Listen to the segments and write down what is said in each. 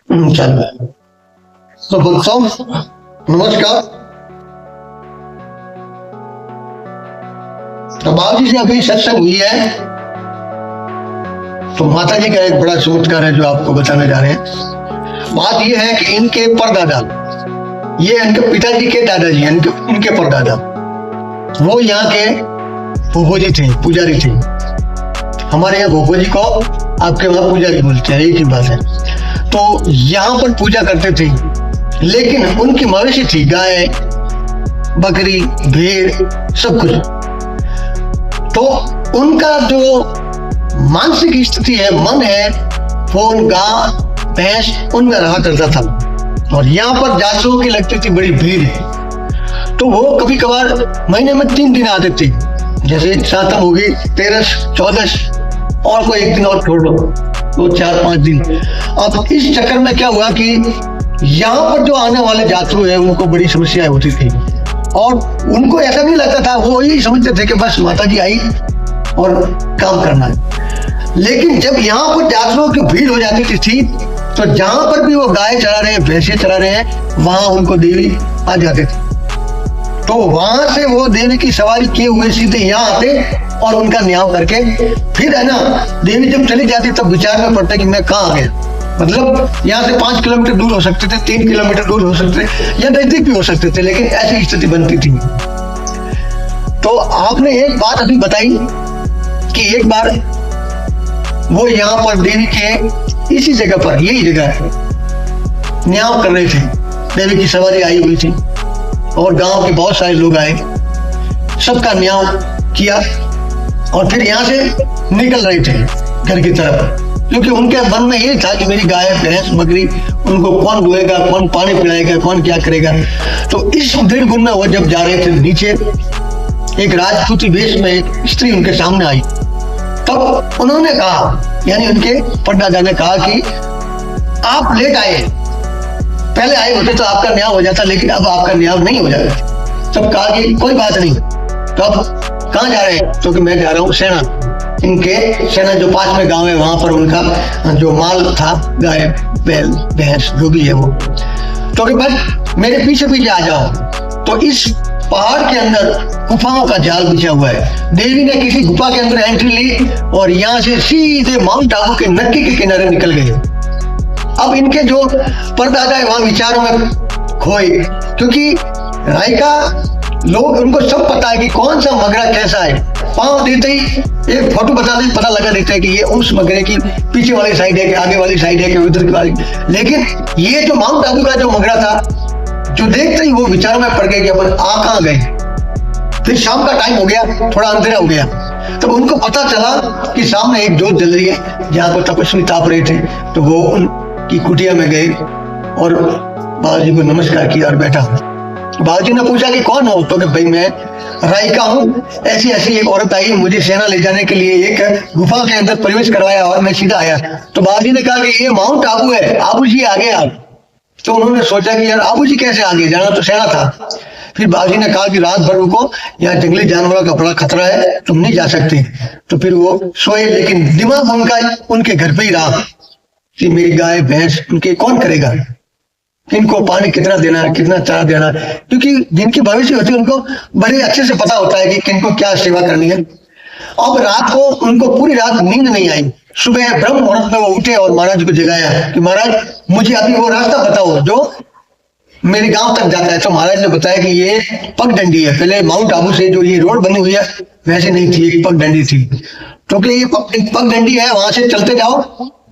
चल तो बोलता नमस्कार। तो बाबू जी से अभी सत्संग हुई है, तो माता जी का एक बड़ा चमत्कार है जो आपको बताने जा रहे हैं। बात यह है कि इनके परदादा, ये इनके पिताजी के दादाजी, इनके परदादा, वो यहाँ के भोजी थे, पुजारी थे। हमारे यहाँ भोजी को आपके वहां पुजारी बोलते हैं, एक ही बात है। तो यहाँ पर पूजा करते थे, लेकिन उनकी मवेशी थी, गाय बकरी भेड़ सब कुछ। तो उनका जो मानसिक स्थिति है, मन है, वो उनका भैंस उनमें रहा करता था। और यहाँ पर जातरों की लगती थी बड़ी भीड़, तो वो कभी कभार महीने में 3 दिन आते थे। जैसे सातम होगी 13, 14 और कोई एक दिन और छोड़ लो, तो 4-5 दिन। अब इस चक्कर में क्या हुआ कि यहाँ पर जो आने वाले यात्रु है उनको बड़ी समस्याएं होती थी, और उनको ऐसा नहीं लगता था, वो यही समझते थे कि बस माता जी आई और काम करना है। लेकिन जब यहाँ पर यात्रियों की भीड़ हो जाती थी, तो जहां पर भी वो गाय चला रहे हैं, भैंसे चला रहे हैं, वहां उनको देवी आ जाते थे। तो वहां से वो देवी की सवारी किए हुए सीधे यहाँ आते और उनका न्याय करके फिर है ना, देवी जब चली जाती तब विचार में पड़ता कि मैं कहाँ आ गया। मतलब यहाँ से 5 किलोमीटर दूर हो सकते थे, 3 किलोमीटर दूर हो सकते थे, या नजदीक भी हो सकते थे, लेकिन ऐसी स्थिति बनती थी। तो आपने एक बात अभी बताई कि एक बार वो यहाँ पर देवी के इसी जगह पर, यही जगह न्याय कर रहे थे, देवी की सवारी आई हुई थी और गांव के बहुत सारे लोग आए, सबका न्याय किया और फिर यहाँ से निकल रहे थे घर की तरफ, क्योंकि उनके मन में ये था कि मेरी गाय भैंस बकरी, उनको कौन धोएगा, कौन पानी पिलाएगा, कौन क्या करेगा। तो इस निर्गुण में वो जब जा रहे थे, नीचे एक राजपूती वेश में एक स्त्री उनके सामने आई। तब उन्होंने कहा, यानी उनके परदादा ने कहा कि आप लेट आए, पहले आए होते तो आपका न्याय हो जाता, लेकिन अब आपका न्याय नहीं हो जाएगा। तब कहा कि कोई बात नहीं। तो अब कहाँ जा रहे हैं? तो कि मैं जा रहा हूँ सेना, इनके सेना जो पास में गांव है, वहां पर उनका जो माल था, गाय बैल भैंस जो भी है वो, तो कि बस मेरे पीछे पीछे आ जाओ। तो इस पहाड़ के अंदर गुफाओं का जाल बिछा हुआ है। देवी ने किसी गुफा के अंदर एंट्री ली और यहाँ से सीधे माउंट आबू के नक्की के किनारे निकल गए। अब इनके जो परदादा है वहां विचारों में खोए, क्योंकि रायका लोग, उनको सब पता है कि कौन सा मगरा कैसा है। पांव देते ही एक फोटो बता दे, पता लगा देते हैं कि ये उस मगरे की पीछे वाली साइड है कि आगे वाली साइड है कि उधर की वाली। लेकिन ये जो माउंट आबू का जो मगरा था, जो देखते ही वो विचारों में पड़ गए कि अपन आ कहाँ गए। फिर शाम का टाइम हो गया, थोड़ा अंधेरा हो गया, तब उनको पता चला कि सामने एक जोत जल रही है जहाँ पर तपस्वी ताप रहे थे। तो वो उनकी कुटिया में गए और बाबूजी को नमस्कार किया और बैठा। बाबूजी ने पूछा कि कौन हो? तो कि भाई मैं रायका हूँ, ऐसी ऐसी एक औरत आई, मुझे सेना ले जाने के लिए एक गुफा के अंदर प्रवेश करवाया और मैं सीधा आया। तो बाबूजी ने कहा कि ये माउंट आबू है, आबू जी आगे आप। तो उन्होंने सोचा कि यार आबू जी कैसे आगे, जाना तो सेना था। फिर बाबूजी ने कहा कि रात भर रुको, यहाँ जंगली जानवरों का बड़ा खतरा है, तुम नहीं जा सकते। तो फिर वो सोए, लेकिन दिमाग उनका उनके घर पे ही रहा कि मेरी गाय भैंस उनके कौन करेगा, इनको पानी कितना देना है, कितना चारा देना है, क्योंकि जिनकी भविष्य होती है उनको बड़े अच्छे से पता होता है कि किनको क्या सेवा करनी है। अब रात को उनको पूरी रात नींद नहीं आई। सुबह ब्रह्म मुहूर्त में वो उठे और महाराज को जगाया कि महाराज मुझे अभी वो रास्ता बताओ जो मेरे गांव तक जाता है। तो महाराज ने बताया कि ये पगडंडी है, पहले माउंट आबू से जो ये रोड बनी हुई है वैसे नहीं थी, एक पगडंडी थी। तो कि ये पगडंडी है, वहां से चलते जाओ,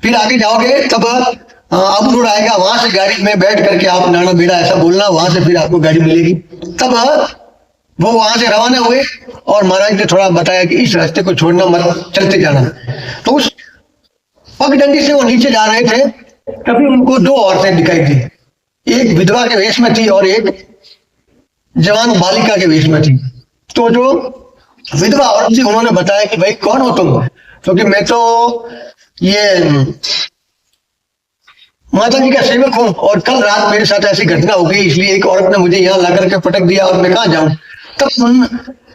फिर आगे जाओगे तब आबू रोड आएगा, वहां से गाड़ी में बैठ करके आप नाना बेड़ा ऐसा बोलना, वहां से फिर आपको गाड़ी मिलेगी। तब वो वहां से रवाना हुए और महाराज ने थोड़ा बताया कि इस रास्ते को छोड़ना मत, चलते जाना। तो उस पगडंडी से वो नीचे जा रहे थे, तभी उनको 2 औरतें दिखाई दी, एक विधवा के वेश में थी और एक जवान बालिका के वेश में थी। तो जो विधवा औरत थी उन्होंने बताया कि भाई कौन हो तुम? क्योंकि मैं तो ये माता जी का सेवक हूँ और कल रात मेरे साथ ऐसी घटना हो गई, इसलिए एक औरत ने मुझे यहाँ ला करके पटक दिया और मैं कहाँ जाऊं। तब उन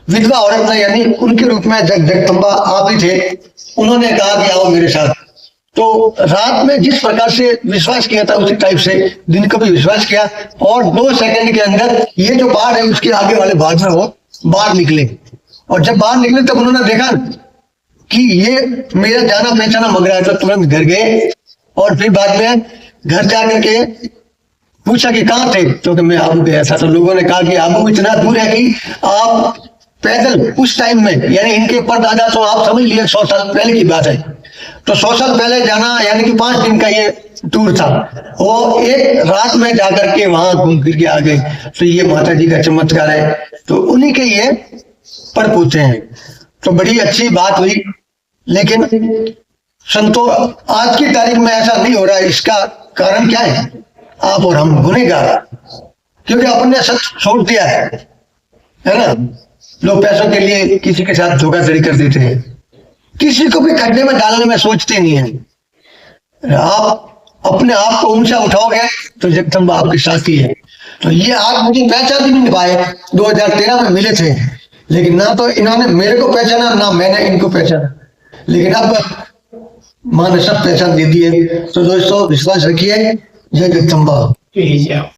विधवा औरत ने, यानी उनके रूप में जगदम्बा आप ही थे, उन्होंने कहा कि आओ मेरे साथ। तो रात में जिस प्रकार से विश्वास किया था उसी टाइप से दिन को भी विश्वास किया, और 2 सेकंड के अंदर ये जो बाढ़ है उसके आगे वाले भाग में वो बाहर निकले। और जब बाहर निकले तब उन्होंने देखा कि ये मेरा जाना पहचाना मगरा है, तो तुरंत घर गए और फिर बाद में घर जाकर के पूछा कि कहाँ थे, तो मैं आबू गया था। तो लोगों ने कहा कि आबू इतना दूर है कि आप पैदल उस टाइम में, यानी इनके परदादा, तो आप समझ लिए 100 साल पहले की बात है, तो 100 साल पहले जाना, यानी कि 5 दिन का ये टूर था, वो एक रात में जाकर के वहां घूम फिर के आ गए। तो ये माता जी का चमत्कार है, तो उन्हीं के ये पर पूछे हैं। तो बड़ी अच्छी बात हुई, लेकिन संतो आज की तारीख में ऐसा नहीं हो रहा है। इसका कारण क्या है? आप और हम गुनहगार, क्योंकि अपन ने सच छोड़ दिया है ना। लोग पैसों के लिए किसी के साथ धोखाधड़ी कर देते हैं, किसी को भी खड्डे में डालने में सोचते नहीं है। आप अपने आप को ऊंचा उठाओगे तो जगदम्बा आपके साथ ही है। तो ये आज मुझे पहचान भी नहीं पाए, 2013 में मिले थे, लेकिन ना तो इन्होंने मेरे को पहचाना ना मैंने इनको पहचाना, लेकिन अब माँ ने सब पहचान दे दी है। तो दोस्तों विश्वास रखिए, जय जगदम्बा।